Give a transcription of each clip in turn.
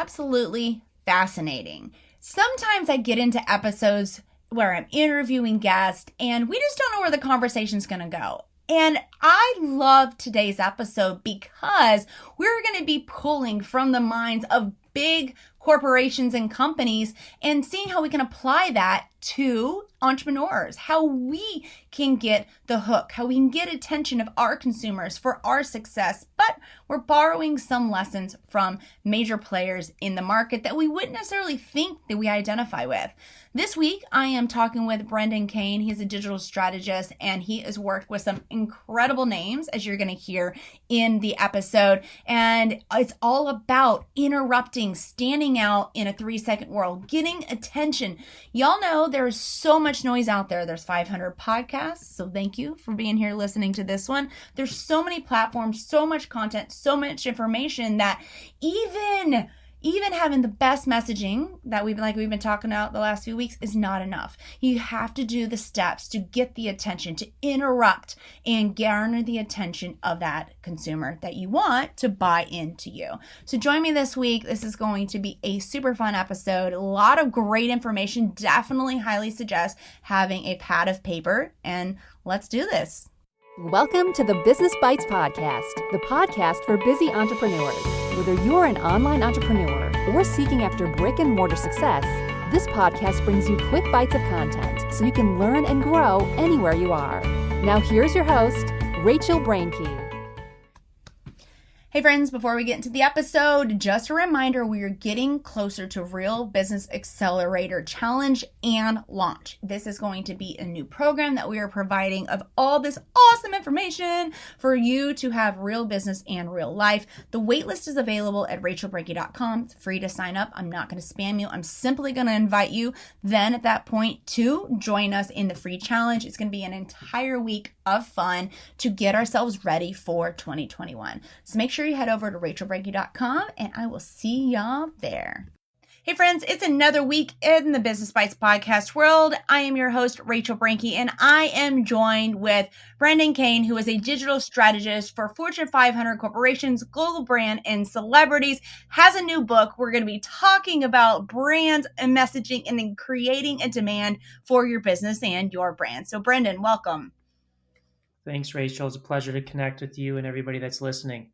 absolutely fascinating. Sometimes I get into episodes where I'm interviewing guests and we just don't know where the conversation's going to go. And I love today's episode because we're going to be pulling from the minds of big corporations and companies and seeing how we can apply that to entrepreneurs, how we can get the hook, how we can get attention of our consumers for our success. But we're borrowing some lessons from major players in the market that we wouldn't necessarily think that we identify with. This week, I am talking with Brendan Kane. He's a digital strategist and he has worked with some incredible names, as you're going to hear in the episode. And it's all about interrupting, standing out in a 3-second world, getting attention. Y'all know there's so much noise out there. There's 500 podcasts. So thank you for being here listening to this one. There's so many platforms, so much content, so much information that even having the best messaging that we've been talking about the last few weeks is not enough. You have to do the steps to get the attention, to interrupt and garner the attention of that consumer that you want to buy into you. So join me this week. This is going to be a super fun episode. A lot of great information. Definitely highly suggest having a pad of paper, and let's do this. Welcome to the Business Bites Podcast, the podcast for busy entrepreneurs. Whether you're an online entrepreneur or seeking after brick and mortar success, this podcast brings you quick bites of content so you can learn and grow anywhere you are. Now here's your host, Rachel Brainkey. Hey friends, before we get into the episode, just a reminder, we are getting closer to Real Business Accelerator Challenge and launch. This is going to be a new program that we are providing of all this awesome information for you to have real business and real life. The waitlist is available at rachelbrainkey.com. It's free to sign up. I'm not going to spam you. I'm simply going to invite you then at that point to join us in the free challenge. It's going to be an entire week of fun to get ourselves ready for 2021. So make sure you head over to rachelbrainkey.com and I will see y'all there. Hey friends, it's another week in the Business Bites podcast world. I am your host, Rachel Brainkey, and I am joined with Brendan Kane, who is a digital strategist for Fortune 500 corporations, global brand, and celebrities, has a new book. We're going to be talking about brands and messaging and then creating a demand for your business and your brand. So Brendan, welcome. Thanks, Rachel. It's a pleasure to connect with you and everybody that's listening.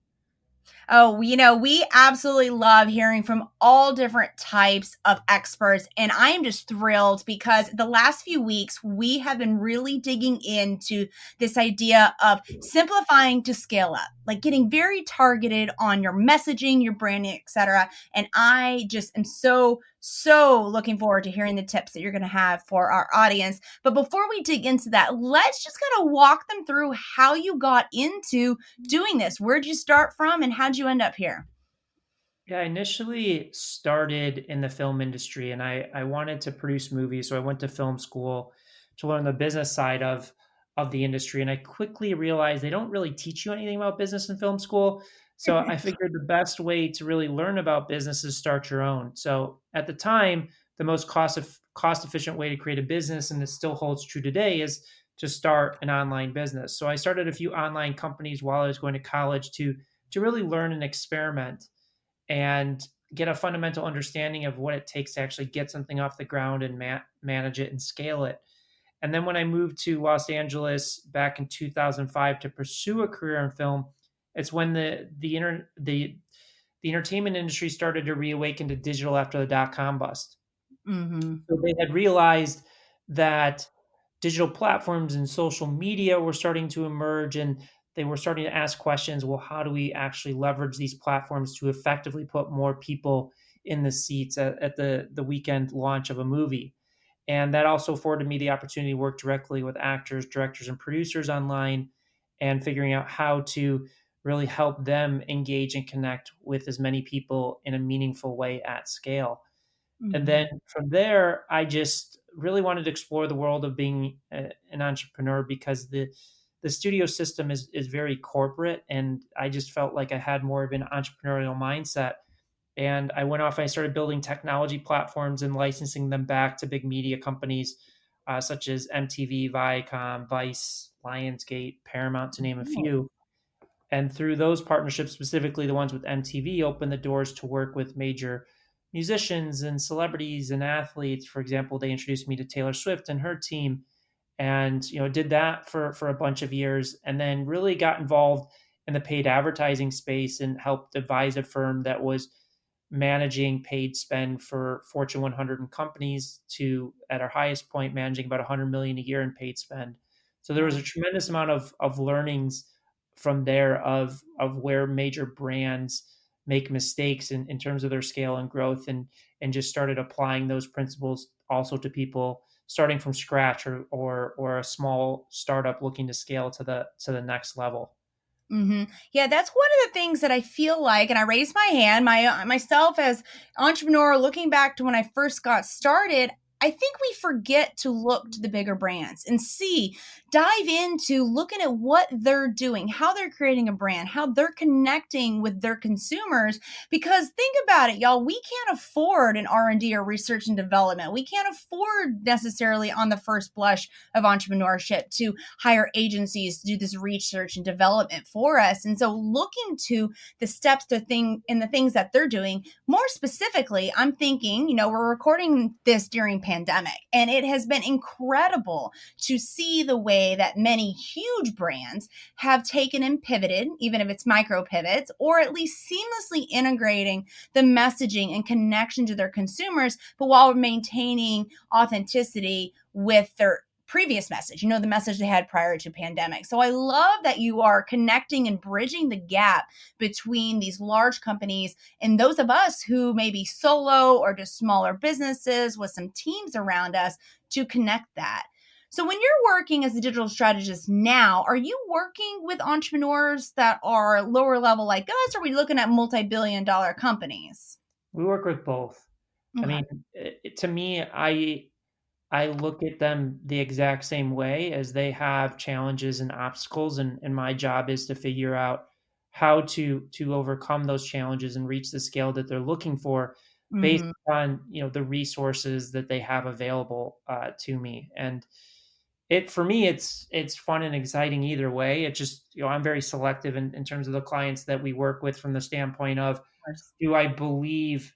Oh, we absolutely love hearing from all different types of experts. And I am just thrilled because the last few weeks, we have been really digging into this idea of simplifying to scale up, like getting very targeted on your messaging, your branding, etc. And I just am so looking forward to hearing the tips that you're going to have for our audience. But before we dig into that, let's just kind of walk them through how you got into doing this. Where'd you start from and how'd you end up here? Yeah, I initially started in the film industry and I wanted to produce movies. So I went to film school to learn the business side of the industry. And I quickly realized they don't really teach you anything about business in film school. So I figured the best way to really learn about business is start your own. So at the time, the most cost efficient way to create a business, and it still holds true today, is to start an online business. So I started a few online companies while I was going to college to really learn and experiment and get a fundamental understanding of what it takes to actually get something off the ground and manage it and scale it. And then when I moved to Los Angeles back in 2005 to pursue a career in film, it's when the entertainment industry started to reawaken to digital after the dot-com bust. Mm-hmm. So they had realized that digital platforms and social media were starting to emerge, and they were starting to ask questions. Well, how do we actually leverage these platforms to effectively put more people in the seats at the weekend launch of a movie? And that also afforded me the opportunity to work directly with actors, directors, and producers online and figuring out how to really help them engage and connect with as many people in a meaningful way at scale. Mm-hmm. And then from there, I just really wanted to explore the world of being an entrepreneur because the studio system is very corporate. And I just felt like I had more of an entrepreneurial mindset. And I went off and I started building technology platforms and licensing them back to big media companies such as MTV, Viacom, Vice, Lionsgate, Paramount, to name a few. And through those partnerships, specifically the ones with MTV, opened the doors to work with major musicians and celebrities and athletes. For example, they introduced me to Taylor Swift and her team, and did that for a bunch of years, and then really got involved in the paid advertising space and helped advise a firm that was managing paid spend for Fortune 100 companies, to, at our highest point, managing about 100 million a year in paid spend. So there was a Wow. tremendous amount of learnings from there of where major brands make mistakes in terms of their scale and growth, and just started applying those principles also to people starting from scratch, or a small startup looking to scale to the next level. Yeah, that's one of the things that I feel like, and I raise my hand, myself as entrepreneur, looking back to when I first got started. I think we forget to look to the bigger brands and dive into looking at what they're doing, how they're creating a brand, how they're connecting with their consumers. Because think about it, y'all, we can't afford an R&D or research and development. We can't afford necessarily on the first blush of entrepreneurship to hire agencies to do this research and development for us. And so looking to the steps to thing and the things that they're doing, more specifically, I'm thinking, we're recording this during pandemic, and it has been incredible to see the way that many huge brands have taken and pivoted, even if it's micro pivots, or at least seamlessly integrating the messaging and connection to their consumers, but while maintaining authenticity with their previous message, the message they had prior to pandemic. So I love that you are connecting and bridging the gap between these large companies and those of us who may be solo or just smaller businesses with some teams around us to connect that. So when you're working as a digital strategist now, are you working with entrepreneurs that are lower level like us, or are we looking at multi-billion dollar companies? We work with both. I Okay. mean, to me, I look at them the exact same way, as they have challenges and obstacles, and my job is to figure out how to overcome those challenges and reach the scale that they're looking for, based Mm-hmm. on the resources that they have available to me. And it for me, it's fun and exciting either way. It just, I'm very selective in terms of the clients that we work with, from the standpoint of, do I believe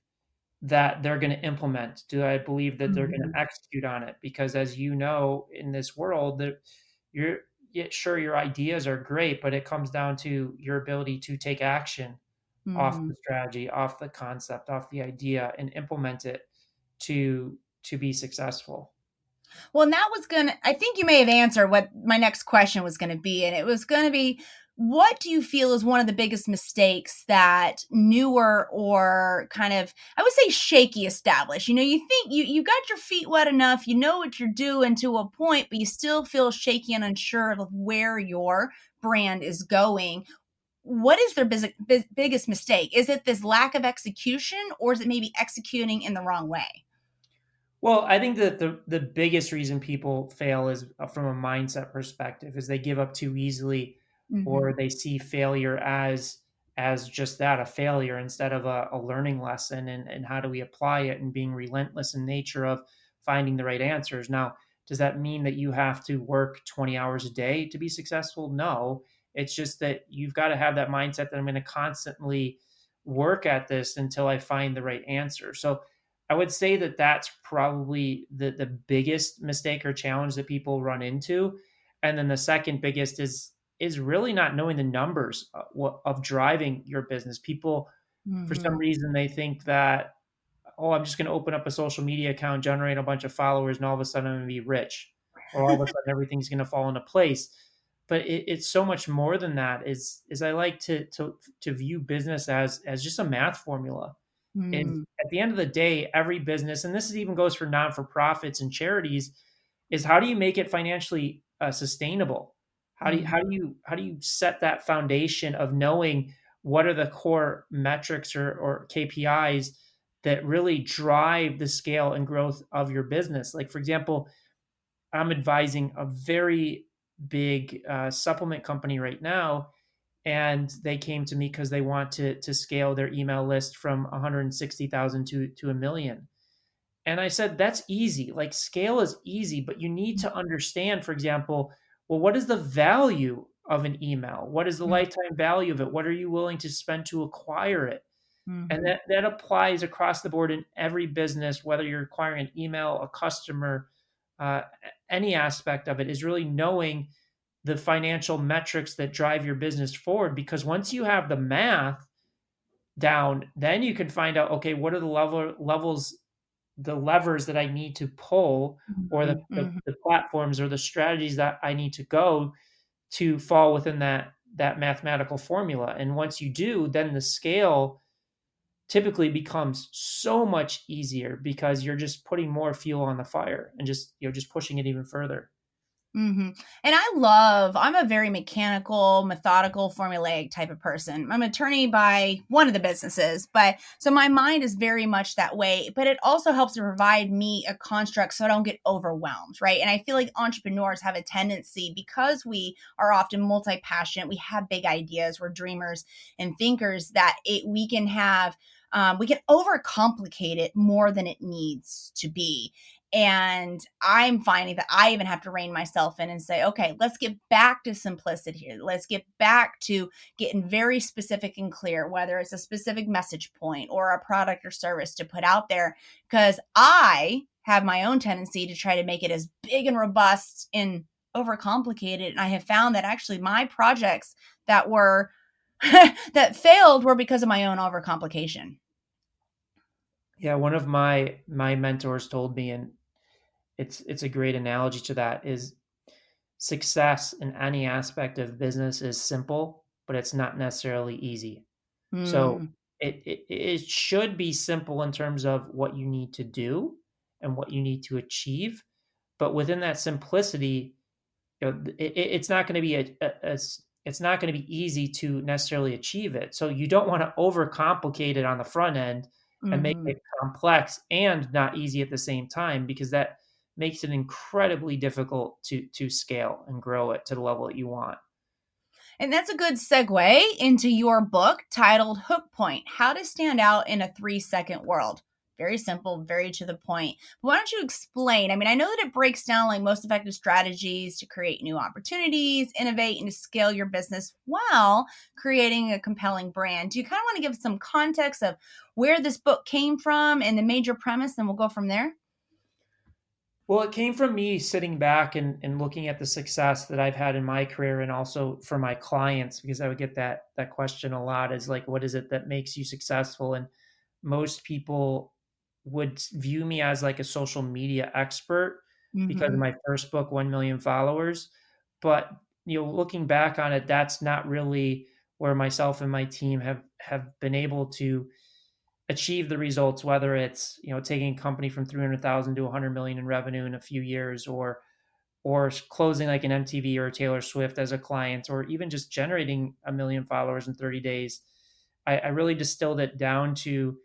that they're going to implement? Do I believe that they're going Mm-hmm. to execute on it? Because, as you know, in this world, that you're yeah, sure, your ideas are great, but it comes down to your ability to take action off Mm-hmm. the strategy, off the concept, off the idea, and implement it to be successful. Well, and that was I think you may have answered what my next question was going to be. And it was going to be, what do you feel is one of the biggest mistakes that newer or kind of, I would say, shaky established? You think you got your feet wet enough, you know what you're doing to a point, but you still feel shaky and unsure of where your brand is going. What is their biggest mistake? Is it this lack of execution, or is it maybe executing in the wrong way? Well, I think that the biggest reason people fail is, from a mindset perspective, is they give up too easily, or Hmm. they see failure as just that, a failure, instead of a learning lesson, and how do we apply it, and being relentless in nature of finding the right answers. Now, does that mean that you have to work 20 hours a day to be successful? No. It's just that you've got to have that mindset that I'm going to constantly work at this until I find the right answer. So I would say that that's probably the biggest mistake or challenge that people run into. And then the second biggest is really not knowing the numbers of driving your business. People, for some Hmm. reason, they think that, oh, I'm just going to open up a social media account, generate a bunch of followers, and all of a sudden I'm going to be rich, or all of a sudden everything's going to fall into place. But it's so much more than that. Is I like to view business as just a math formula. Is, Hmm. at the end of the day, every business, and even goes for non for profits and charities, is how do you make it financially sustainable? Mhm. How do you set that foundation of knowing what are the core metrics, or KPIs that really drive the scale and growth of your business? Like, for example, I'm advising a very big supplement company right now, and they came to me because they want to scale their email list from 160,000 to a million. And I said, that's easy. Like, scale is easy, but you need to understand, for example, well, what is the value of an email? What is the Mhm. lifetime value of it? What are you willing to spend to acquire it? And Mm-hmm. that applies across the board in every business, whether you're acquiring an email, a customer, any aspect of it is really knowing the financial metrics that drive your business forward. Because once you have the math down, then you can find out, okay, what are the levels, the levers that I need to pull, or Mm-hmm. the platforms or the strategies that I need to go to fall within that mathematical formula. And once you do, then the scale typically becomes so much easier because you're just putting more fuel on the fire and just just pushing it even further. Hmm. And I'm a very mechanical, methodical, formulaic type of person. I'm an attorney by one of the businesses, but so my mind is very much that way. But it also helps to provide me a construct so I don't get overwhelmed, right? And I feel like entrepreneurs have a tendency, because we are often multi passionate, we have big ideas, we're dreamers and thinkers, that we can have. We can overcomplicate it more than it needs to be. And I'm finding that I even have to rein myself in and say, okay, let's get back to simplicity here. Let's get back to getting very specific and clear, whether it's a specific message point or a product or service to put out there. Because I have my own tendency to try to make it as big and robust and overcomplicated. And I have found that actually my projects that were that failed were because of my own overcomplication. Yeah, one of my mentors told me, and it's a great analogy to that, is success in any aspect of business is simple, but it's not necessarily easy. So Mm, it should be simple in terms of what you need to do and what you need to achieve, but within that simplicity, it's not going to be it's not going to be easy to necessarily achieve it. So you don't want to overcomplicate it on the front end and make mhm. it complex and not easy at the same time, because that makes it incredibly difficult to scale and grow it to the level that you want. And that's a good segue into your book titled Hook Point: How to Stand Out in a 3-Second World. Very simple, very to the point. But why don't you explain? I mean, I know that it breaks down like most effective strategies to create new opportunities, innovate, and to scale your business while creating a compelling brand. Do you kind of want to give some context of where this book came from and the major premise, and we'll go from there? Well, it came from me sitting back and looking at the success that I've had in my career, and also for my clients, because I would get that question a lot, is like, what is it that makes you successful? And most people would view me as like a social media expert because of Mm-hmm. my first book, 1 million followers. But looking back on it, that's not really where myself and my team have been able to achieve the results, whether it's taking a company from 300,000 to 100 million in revenue in a few years, or closing like an MTV or a Taylor Swift as a client, or even just generating 1 million followers in 30 days. I really distilled it down to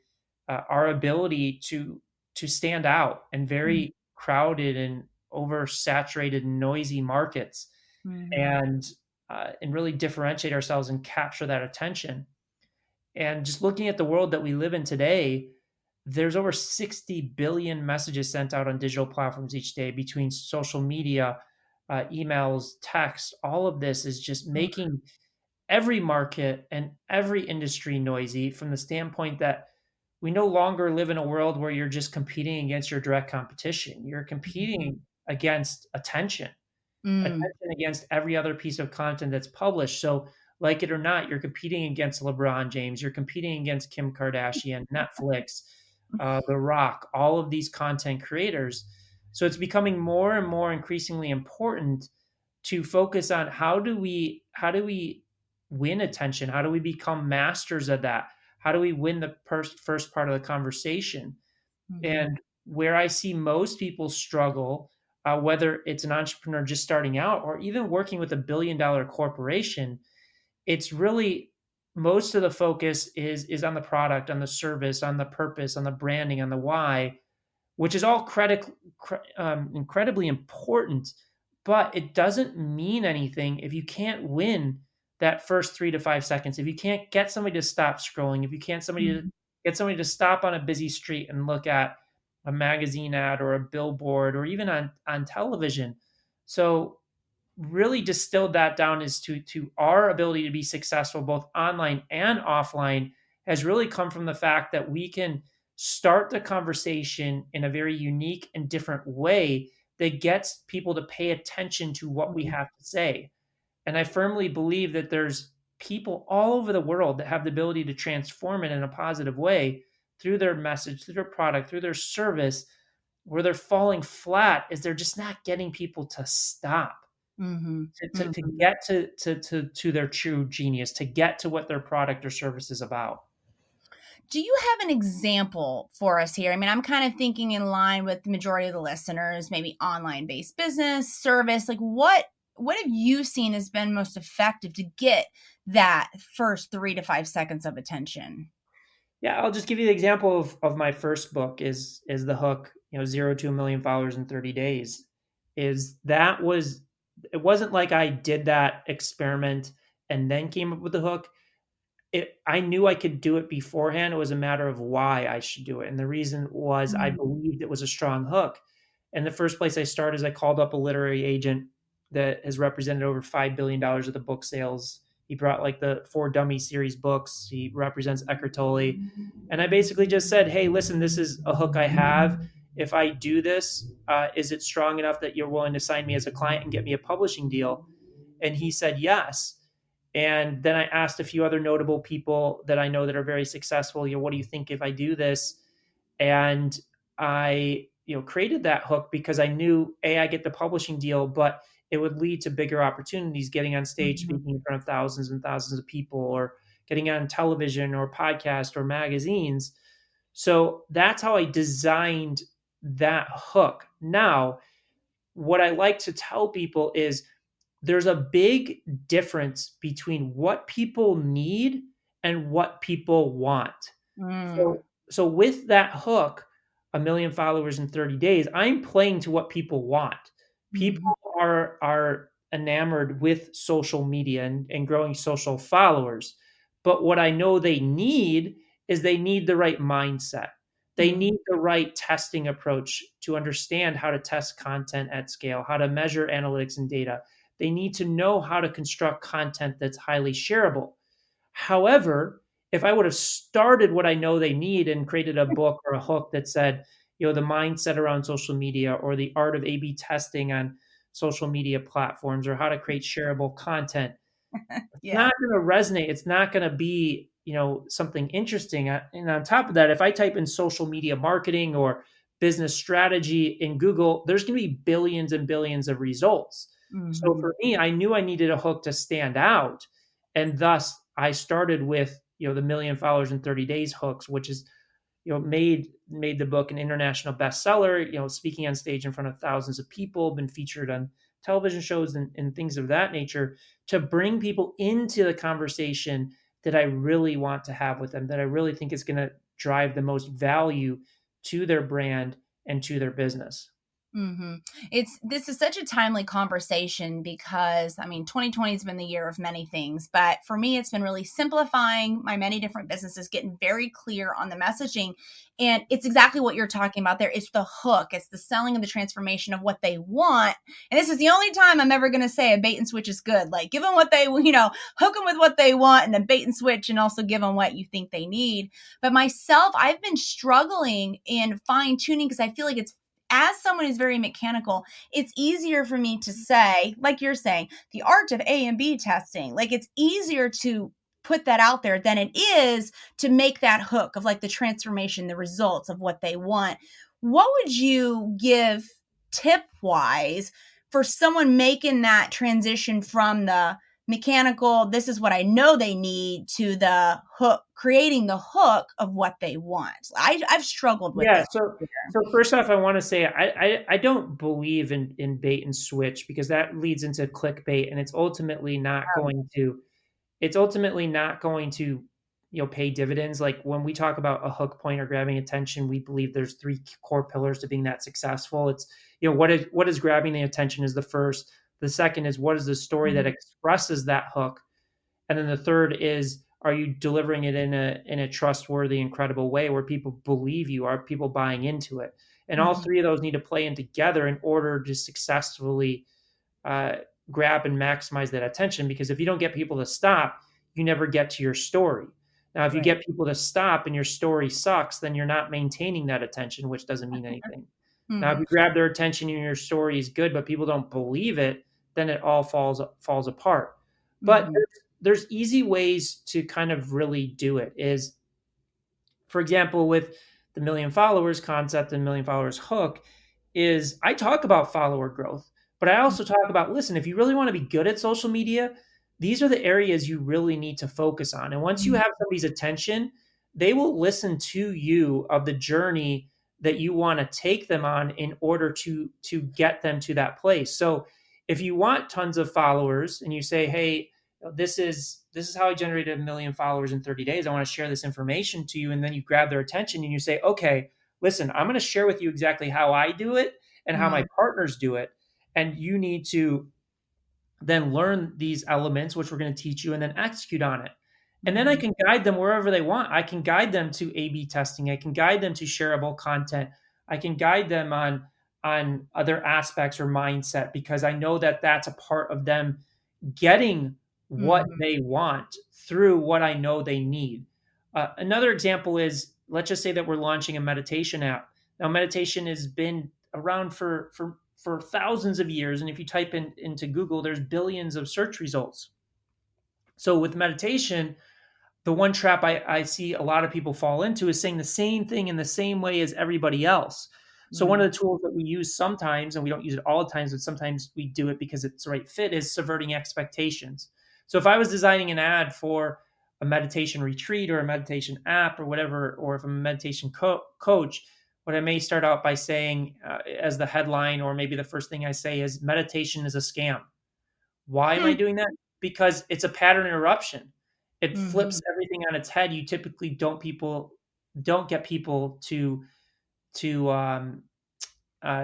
our ability to stand out in very crowded and oversaturated, noisy markets, Mm-hmm. and really differentiate ourselves and capture that attention. And just looking at the world that we live in today, there's over 60 billion messages sent out on digital platforms each day, between social media, emails, texts. All of this is just making every market and every industry noisy, from the standpoint that we no longer live in a world where you're just competing against your direct competition. You're competing against Mm-hmm. attention against every other piece of content that's published. So, like it or not, you're competing against LeBron James, you're competing against Kim Kardashian, Netflix, The Rock, all of these content creators. So it's becoming more and more increasingly important to focus on how do we win attention? How do we become masters of that? How do we win the first part of the conversation? Mm-hmm. And where I see most people struggle, whether it's an entrepreneur just starting out or even working with $1 billion corporation, it's really, most of the focus is on the product, on the service, on the purpose, on the branding, on the why, which is all incredibly important, but it doesn't mean anything if you can't win that first 3 to 5 seconds. If you can't get somebody to stop scrolling, if you can't somebody to Mm-hmm. get somebody to stop on a busy street and look at a magazine ad or a billboard or even on television. So really distilled that down is to our ability to be successful both online and offline has really come from the fact that we can start the conversation in a very unique and different way that gets people to pay attention to what we have to say. And I firmly believe that there's people all over the world that have the ability to transform it in a positive way through their message, through their product, through their service. Where they're falling flat is they're just not getting people to stop, Mm-hmm. to Mm-hmm. get to their true genius, to get to what their product or service is about. Do you have an example for us here? I mean, I'm kind of thinking in line with the majority of the listeners, maybe online-based business, service. Like what have you seen has been most effective to get that first 3 to 5 seconds of attention? Yeah, I'll just give you the example of my first book is the hook, 0 to 1 million followers in 30 days. It wasn't like I did that experiment and then came up with the hook. I knew I could do it beforehand. It was a matter of why I should do it. And the reason was I Mm, believed it was a strong hook. And the first place I started is I called up a literary agent that has represented over $5 billion of the book sales. He brought like the Four Dummy series books. He represents Eckhart Tolle. And I basically just said, hey, listen, this is a hook I have. If I do this, is it strong enough that you're willing to sign me as a client and get me a publishing deal? And he said yes. And then I asked a few other notable people that I know that are very successful, what do you think if I do this? And I, created that hook because I knew I get the publishing deal, but it would lead to bigger opportunities, getting on stage, mhm, speaking in front of thousands and thousands of people, or getting on television or podcast or magazines. So that's how I designed that hook. Now, what I like to tell people is there's a big difference between what people need and what people want. mm, So with that hook, 1 million followers in 30 days, I'm playing to what people want. People mhm, are enamored with social media and growing social followers. But what I know they need is they need the right mindset. They mhm, need the right testing approach to understand how to test content at scale, how to measure analytics and data. They need to know how to construct content that's highly shareable. However, if I would have started what I know they need and created a book or a hook that said, the mindset around social media or the art of A/B testing on social media platforms or how to create shareable content, it's yeah. not going to resonate. It's not going to be, something interesting. And on top of that, if I type in social media marketing or business strategy in Google, there's going to be billions and billions of results. So Mhm, for me, I knew I needed a hook to stand out. And thus I started with, the million followers in 30 days hooks, which is, made the book an international bestseller, speaking on stage in front of thousands of people, been featured on television shows and things of that nature to bring people into the conversation that I really want to have with them, that I really think is going to drive the most value to their brand and to their business. hmm This is such a timely conversation because I mean 2020 has been the year of many things, but for me it's been really simplifying my many different businesses, getting very clear on the messaging, and it's exactly what you're talking about there. It's the hook, it's the selling and the transformation of what they want. And this is the only time I'm ever going to say a bait and switch is good. Like give them what they, hook them with what they want and then bait and switch and also give them what you think they need. But myself, I've been struggling in fine tuning because I feel like it's, as someone who's very mechanical, it's easier for me to say, like you're saying, the art of A and B testing. Like it's easier to put that out there than it is to make that hook of like the transformation, the results of what they want. What would you give tip wise for someone making that transition from the mechanical, this is what I know they need, to the hook, creating the hook of what they want? I've struggled with Yeah. this. So first off, I want to say I don't believe in bait and switch because that leads into clickbait, and it's ultimately not going to pay dividends. Like when we talk about a hook point or grabbing attention, we believe there's three core pillars to being that successful. It's what is grabbing the attention is the first. The second is what is the story that Mhm, expresses that hook, and then the third is, are you delivering it in a trustworthy, incredible way where people believe you? Are people buying into it? And all mhm, three of those need to play in together in order to successfully uh, grab and maximize that attention. Because if you don't get people to stop, you never get to your story. Now, if you Right. get people to stop and your story sucks, then you're not maintaining that attention, which doesn't mean anything. Now, if Hmm. you grab their attention and your story is good, but people don't believe it, then it all falls apart. But Hmm. there's easy ways to kind of really do it. Is, for example, with the million followers concept and million followers hook, is I talk about follower growth, but I also talk about, listen, if you really want to be good at social media, these are the areas you really need to focus on. And once you Hmm. have somebody's attention, they will listen to you of the journey that you want to take them on in order to get them to that place. So if you want tons of followers and you say, hey, this is how I generated 1 million followers in 30 days. I want to share this information to you. And then you grab their attention and you say, okay, listen, I'm going to share with you exactly how I do it and how my Hmm. partners do it. And you need to then learn these elements, which we're going to teach you, and then execute on it. And then I Hmm. can guide them wherever they want. I can guide them to A/B testing. I can guide them to shareable content. I can guide them on other aspects or mindset because I know that that's a part of them getting what Hmm. they want through what I know they need. Another example is, let's just say that we're launching a meditation app. Now, meditation has been around for thousands of years, and if you type into Google, there's billions of search results. So with meditation, the one trap I see a lot of people fall into is saying the same thing in the same way as everybody else. So one Hmm. of the tools that we use sometimes, and we don't use it all the times, but sometimes we do it because it's the right fit, is subverting expectations. So if I was designing an ad for a meditation retreat or a meditation app or whatever, or if I'm a meditation coach, what I may start out by saying as the headline, or maybe the first thing I say is meditation is a scam. Why am I Hmm. doing that? Because it's a pattern interruption. It Hmm. flips everything on its head. You typically don't get people to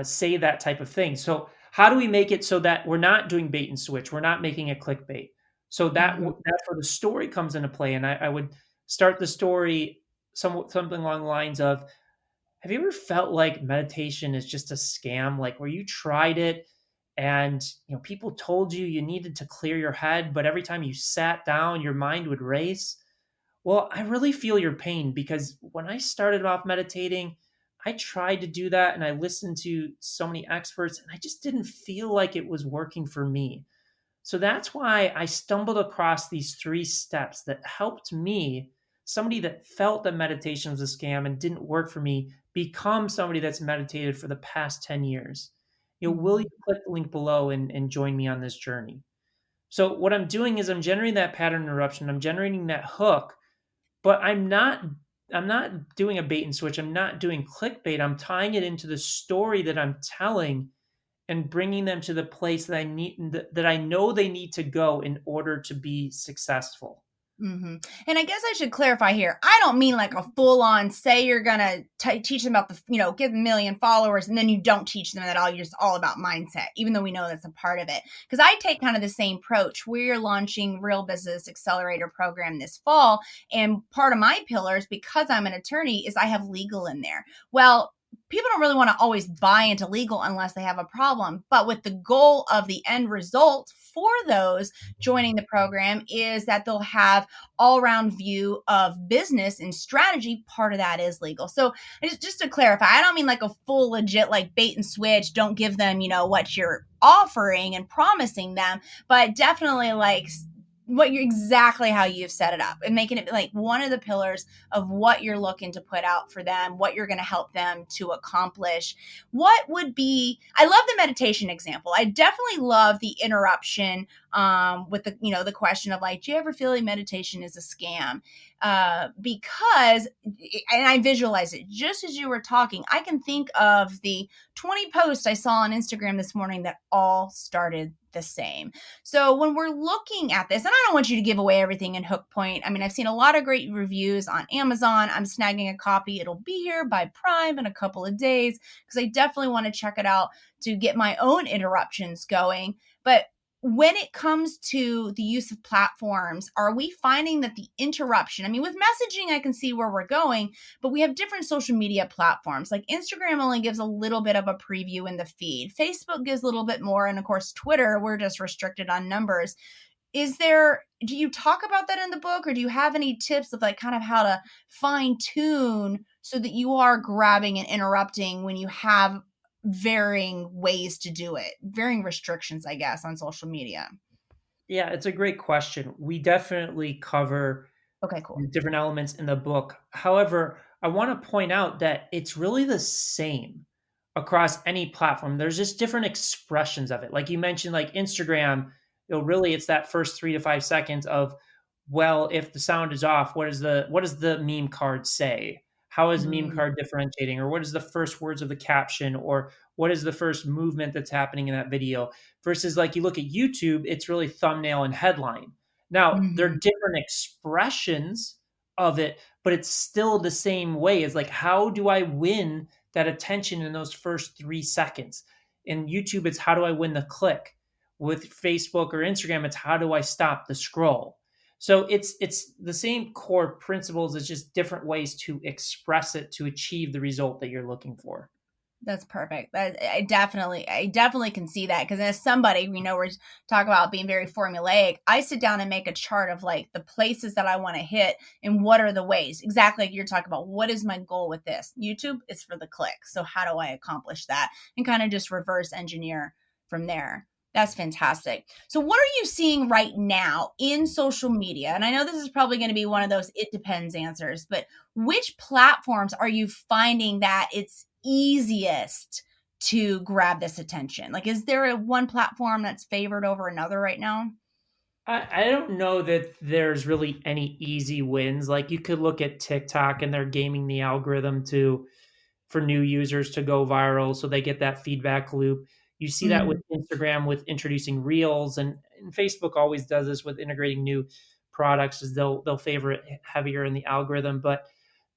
say that type of thing. So how do we make it so that we're not doing bait and switch? We're not making it clickbait. So Hmm. that's where the story comes into play. And I would start the story something along the lines of, have you ever felt like meditation is just a scam? Like where you tried it and people told you you needed to clear your head, but every time you sat down, your mind would race. Well, I really feel your pain because when I started off meditating, I tried to do that and I listened to so many experts and I just didn't feel like it was working for me. So that's why I stumbled across these 3 steps that helped me, somebody that felt that meditation was a scam and didn't work for me, become somebody that's meditated for the past 10 years. Will you Hmm. click the link below and join me on this journey? So what I'm doing is I'm generating that pattern interruption, I'm generating that hook, but I'm not doing a bait and switch. I'm not doing clickbait. I'm tying it into the story that I'm telling and bringing them to the place that that I know they need to go in order to be successful. Hmm. And I guess I should clarify here. I don't mean like a full on say you're gonna teach them about give them 1 million followers and then you don't teach them at all. You're just all about mindset, even though we know that's a part of it. Because I take kind of the same approach. We're launching Real Business Accelerator program this fall, and part of my pillars, because I'm an attorney, is I have legal in there. Well, people don't really want to always buy into legal unless they have a problem. But with the goal of the end result for those joining the program is that they'll have all-round view of business and strategy. Part of that is legal. So just to clarify, I don't mean like a full legit like bait and switch, don't give them what you're offering and promising them, but definitely like what you're exactly how you've set it up and making it like one of the pillars of what you're looking to put out for them, what you're going to help them to accomplish. What would be, I love the meditation example. I definitely love the interruption with the question of like, do you ever feel like meditation is a scam? Because, and I visualize it just as you were talking, I can think of the 20 posts I saw on Instagram this morning that all started the same. So when we're looking at this, and I don't want you to give away everything in Hook Point. I mean, I've seen a lot of great reviews on Amazon. I'm snagging a copy. It'll be here by Prime in a couple of days because I definitely want to check it out to get my own interruptions going. But when it comes to the use of platforms, are we finding that the interruption, I mean, with messaging, I can see where we're going, but we have different social media platforms. Like Instagram only gives a little bit of a preview in the feed. Facebook gives a little bit more. And of course, Twitter, we're just restricted on numbers. do you talk about that in the book, or do you have any tips of like kind of how to fine tune so that you are grabbing and interrupting when you have varying ways to do it, varying restrictions, I guess, on social media? Yeah, it's a great question. We definitely cover Okay, cool. different elements in the book. However, I want to point out that it's really the same across any platform. There's just different expressions of it. Like you mentioned, like Instagram, really it's that first 3 to 5 seconds of, well, if the sound is off, what does the meme card say? How is meme Mm, card differentiating? Or what is the first words of the caption? Or what is the first movement that's happening in that video? Versus like you look at YouTube, it's really thumbnail and headline. Now, there are mhm, different expressions of it, but it's still the same way. It's like, how do I win that attention in those first 3 seconds? In YouTube, it's how do I win the click? With Facebook or Instagram, it's how do I stop the scroll? So it's the same core principles. It's just different ways to express it to achieve the result that you're looking for. that's perfect. I definitely can see that, because as somebody, we're talking about being very formulaic. I sit down and make a chart of like the places that I want to hit and what are the ways. Exactly like you're talking about. What is my goal with this? YouTube is for the click. So how do I accomplish that? And kind of just reverse engineer from there. That's fantastic. So what are you seeing right now in social media? And I know this is probably going to be one of those it depends answers, but which platforms are you finding that it's easiest to grab this attention? Like, is there a one platform that's favored over another right now? I don't know that there's really any easy wins. Like you could look at TikTok and they're gaming the algorithm to for new users to go viral so they get that feedback loop. You see that with Mhm, Instagram with introducing reels and Facebook always does this with integrating new products as they'll favor it heavier in the algorithm. But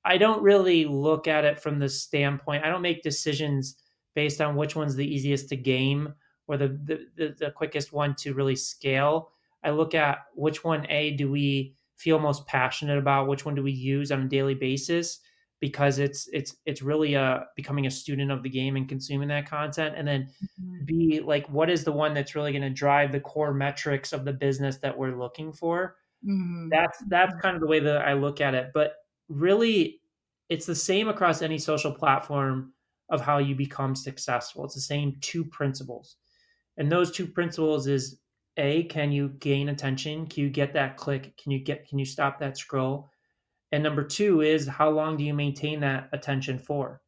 I don't really look at it from the standpoint. I don't make decisions based on which one's the easiest to game or the quickest one to really scale. I look at which one A do we feel most passionate about, which one do we use on a daily basis, because it's really becoming a student of the game and consuming that content. And then mhm, B, like what is the one that's really going to drive the core metrics of the business that we're looking for. mhm, That's kind of the way that I look at it. But really, it's the same across any social platform of how you become successful. It's the same two principles. And those two principles is A, can you gain attention? Can you get that click? Can you stop that scroll? And number two is how long do you maintain that attention for?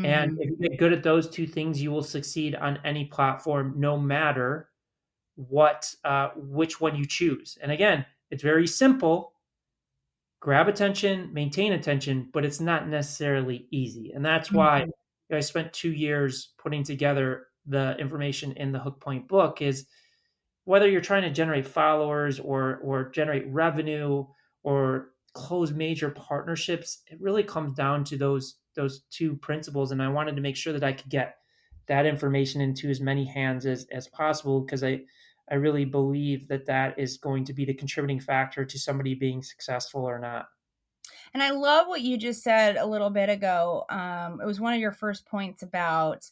And mhm, if you get good at those two things, you will succeed on any platform, no matter which one you choose. And again, it's very simple: grab attention, maintain attention, but it's not necessarily easy. And that's why mhm, I spent 2 years putting together the information in the Hook Point book. Is whether you're trying to generate followers or generate revenue or close major partnerships, it really comes down to those two principles. And I wanted to make sure that I could get that information into as many hands as possible, because I really believe that that is going to be the contributing factor to somebody being successful or not. And I love what you just said a little bit ago. It was one of your first points about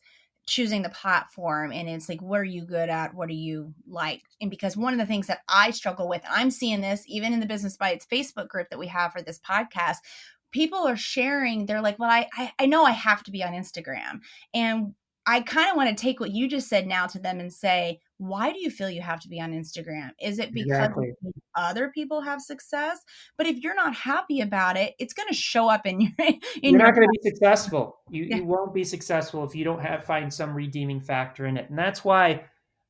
choosing the platform, and it's like, what are you good at? What do you like? And because one of the things that I struggle with, I'm seeing this even in the Business Bites Facebook group that we have for this podcast. People are sharing, they're like, well, I know I have to be on Instagram. And I kind of want to take what you just said now to them and say, why do you feel you have to be on Instagram? Is it because Exactly. other people have success? But if you're not happy about it, it's going to show up in your in You're your not going to be successful. You yeah. you won't be successful if you don't find some redeeming factor in it. And that's why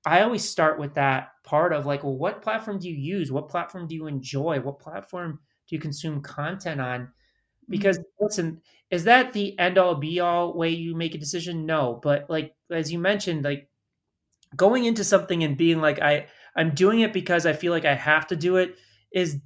I always start with that part of like, well, what platform do you use? What platform do you enjoy? What platform do you consume content on? Because Mhm, listen, is that the end all be all way you make a decision? No. But like as you mentioned, like going into something and being like, I'm doing it because I feel like I have to do it is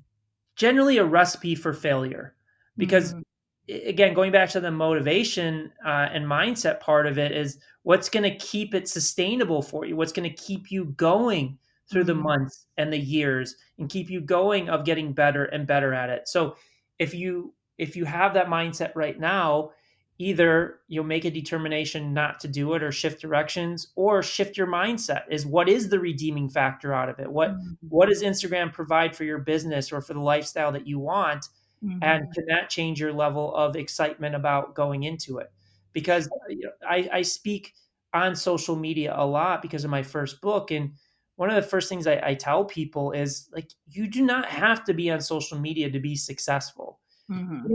generally a recipe for failure. Because mhm, again, going back to the motivation and mindset part of it is what's going to keep it sustainable for you, what's going to keep you going through the mhm, months and the years and keep you going of getting better and better at it. So if you have that mindset right now, either you'll make a determination not to do it or shift directions or shift your mindset. Is what is the redeeming factor out of it? What Mhm. does Instagram provide for your business or for the lifestyle that you want? And Mhm. can that change your level of excitement about going into it? Because I speak on social media a lot because of my first book. And one of the first things I tell people is like, you do not have to be on social media to be successful. Mhm.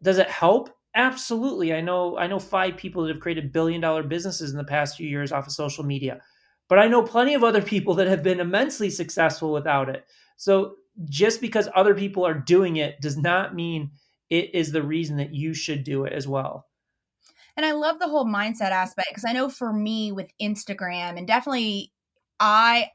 Does it help? Absolutely. I know 5 people that have created billion-dollar businesses in the past few years off of social media. But I know plenty of other people that have been immensely successful without it. So just because other people are doing it does not mean it is the reason that you should do it as well. And I love the whole mindset aspect because I know for me with Instagram and definitely I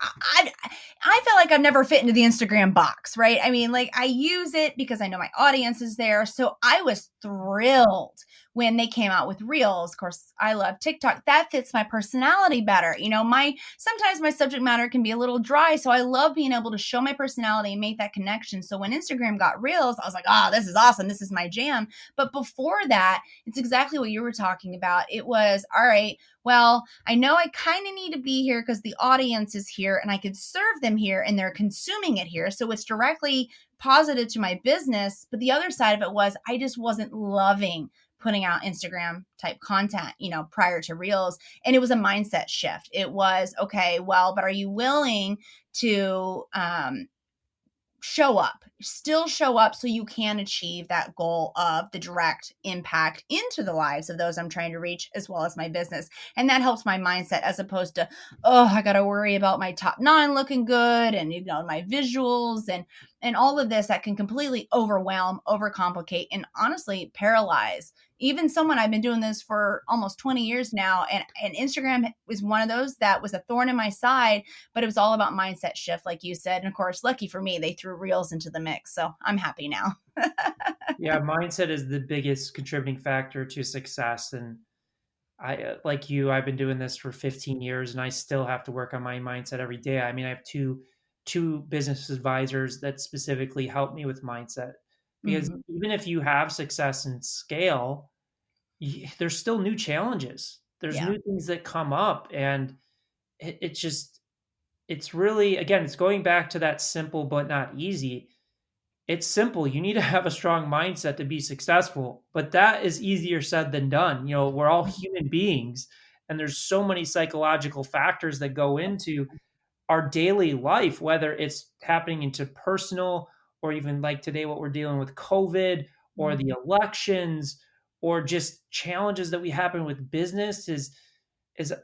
feel like I've never fit into the Instagram box, right? I mean, like I use it because I know my audience is there. So I was thrilled when they came out with Reels. Of course, I love TikTok. That fits my personality better. My sometimes my subject matter can be a little dry, so I love being able to show my personality and make that connection. So when Instagram got Reels, I was like, "Ah, this is awesome. This is my jam." But before that, it's exactly what you were talking about. It was, all right, well, I know I kind of need to be here because the audience is here and I could serve them here and they're consuming it here. So it's directly positive to my business. But the other side of it was I just wasn't loving putting out Instagram type content, prior to Reels. And it was a mindset shift. It was, okay, well, but are you willing to still show up so you can achieve that goal of the direct impact into the lives of those I'm trying to reach as well as my business. And that helps my mindset as opposed to, oh, I got to worry about my top 9 looking good and my visuals and all of this that can completely overwhelm, overcomplicate and honestly paralyze. Even someone I've been doing this for almost 20 years now and Instagram was one of those that was a thorn in my side, but it was all about mindset shift, like you said. And of course, lucky for me, they threw Reels into the mix. So I'm happy now. Yeah, mindset is the biggest contributing factor to success. And like you, I've been doing this for 15 years, and I still have to work on my mindset every day. I mean, I have two business advisors that specifically help me with mindset because Mhm. even if you have success and scale, there's still new challenges. There's Yeah. new things that come up, and it's just it's really again, it's going back to that simple but not easy. It's simple. You need to have a strong mindset to be successful, but that is easier said than done. We're all human beings, and there's so many psychological factors that go into our daily life, whether it's happening into personal or even like today, what we're dealing with COVID or the Mhm. elections or just challenges that we happen with business is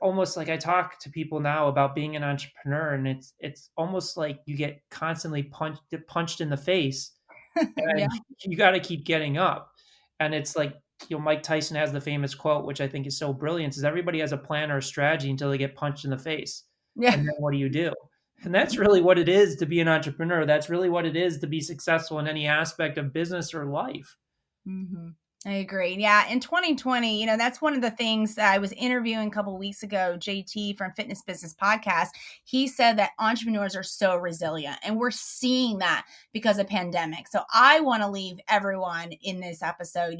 almost like I talk to people now about being an entrepreneur, and it's almost like you get constantly punched in the face Yeah. and you got to keep getting up. And it's like, Mike Tyson has the famous quote, which I think is so brilliant, is everybody has a plan or a strategy until they get punched in the face. Yeah. And then what do you do? And that's really what it is to be an entrepreneur. That's really what it is to be successful in any aspect of business or life. Mhm. I agree. Yeah, in 2020, that's one of the things that I was interviewing a couple of weeks ago, JT from Fitness Business Podcast. He said that entrepreneurs are so resilient, and we're seeing that because of pandemic. So I want to leave everyone in this episode,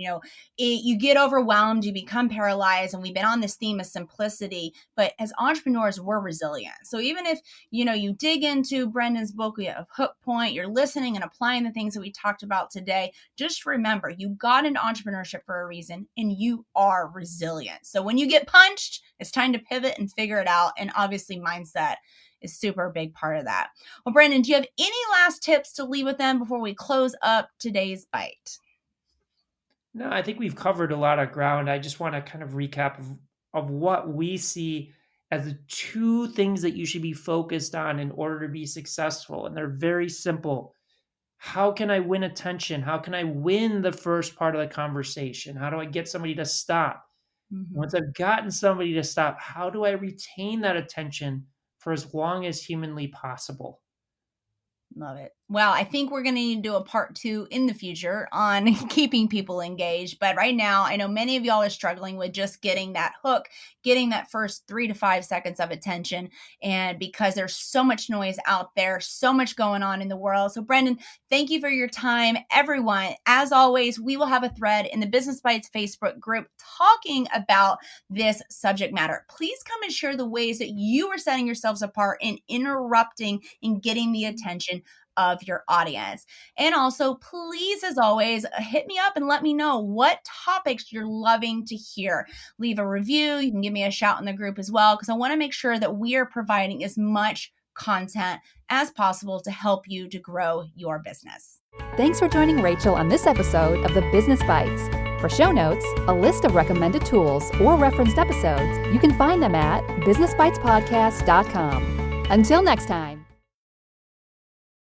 you get overwhelmed, you become paralyzed, and we've been on this theme of simplicity, but as entrepreneurs, we're resilient. So even if, you dig into Brendan's book, we have Hook Point, you're listening and applying the things that we talked about today, just remember you got into entrepreneurship for a reason and you are resilient. So when you get punched, it's time to pivot and figure it out. And obviously, mindset is super big part of that. Well, Brandon, do you have any last tips to leave with them before we close up today's bite? No, I think we've covered a lot of ground. I just want to kind of recap of what we see as the two things that you should be focused on in order to be successful. And they're very simple. How can I win attention? How can I win the first part of the conversation? How do I get somebody to stop? Mm-hmm. Once I've gotten somebody to stop, how do I retain that attention for as long as humanly possible? Love it. Well, I think we're going to need to do a part 2 in the future on keeping people engaged. But right now, I know many of y'all are struggling with just getting that hook, getting that first 3 to 5 seconds of attention. And because there's so much noise out there, so much going on in the world. So Brendan, thank you for your time. Everyone, as always, we will have a thread in the Business Bites Facebook group talking about this subject matter. Please come and share the ways that you are setting yourselves apart in interrupting and getting the attention of your audience. And also, please, as always, hit me up and let me know what topics you're loving to hear. Leave a review. You can give me a shout in the group as well, because I want to make sure that we are providing as much content as possible to help you to grow your business. Thanks for joining Rachel on this episode of the Business Bites. For show notes, a list of recommended tools, or referenced episodes, you can find them at businessbitespodcast.com. Until next time.